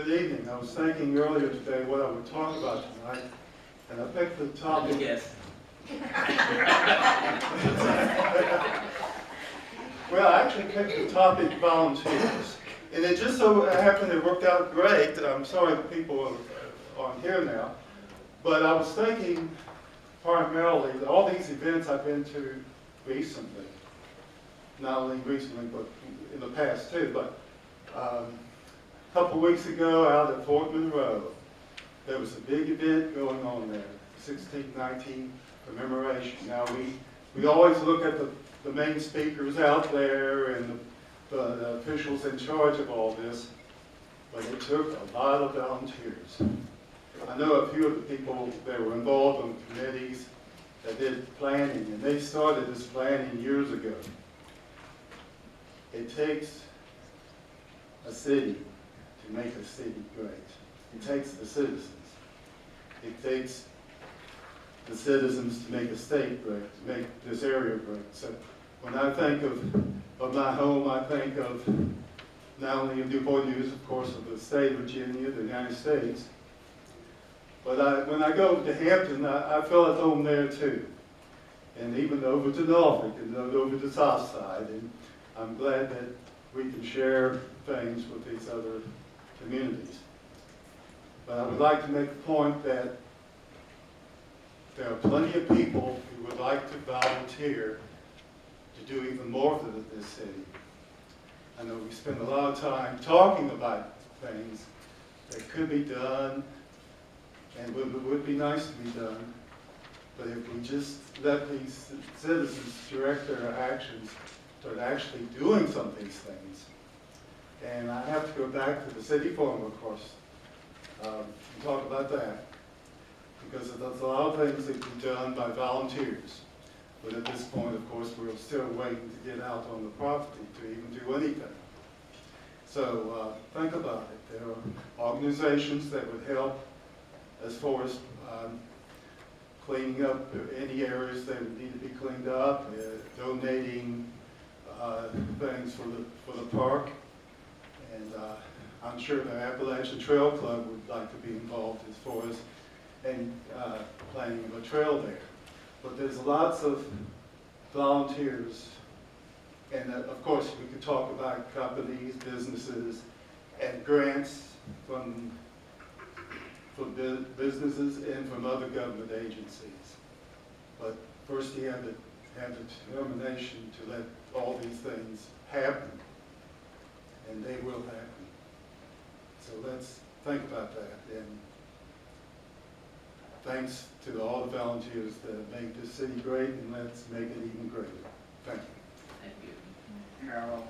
Good evening. I was thinking earlier today what I would talk about tonight, and I picked the topic. Yes. Well, I actually picked the topic volunteers, and it just so happened it worked out great. I'm sorry the people are on here now, but I was thinking primarily that all these events I've been to recently, not only recently but in the past too, but a couple weeks ago out at Fort Monroe, there was a big event going on there, 1619 commemoration. Now we always look at the main speakers out there and the officials in charge of all this, but it took a lot of volunteers. I know a few of the people that were involved in committees that did planning, and they started this planning years ago. It takes a city to make a city great. It takes the citizens. It takes the citizens to make a state great, to make this area great. So when I think of my home, I think of not only of Newport News, of course, of the state of Virginia, the United States, but when I go to Hampton, I feel at home there too. And even over to Norfolk and over to the South Side. And I'm glad that we can share things with these other communities. But I would like to make the point that there are plenty of people who would like to volunteer to do even more for this city. I know we spend a lot of time talking about things that could be done and would be nice to be done, but if we just let these citizens direct their actions toward actually doing some of these things. And I have to go back to the city forum, of course, and talk about that, because there's a lot of things that can be done by volunteers. But at this point, of course, we're still waiting to get out on the property to even do anything. So think about it. There are organizations that would help as far as cleaning up any areas that would need to be cleaned up, donating things for the park, and I'm sure the Appalachian Trail Club would like to be involved as far as planning of a trail there. But there's lots of volunteers, and of course we could talk about companies, businesses, and grants from businesses and from other government agencies. But first you have to have the determination to let all these things happen, and they will happen. So let's think about that, and thanks to all the volunteers that make this city great, and let's make it even greater. Thank you. Thank you. Harold.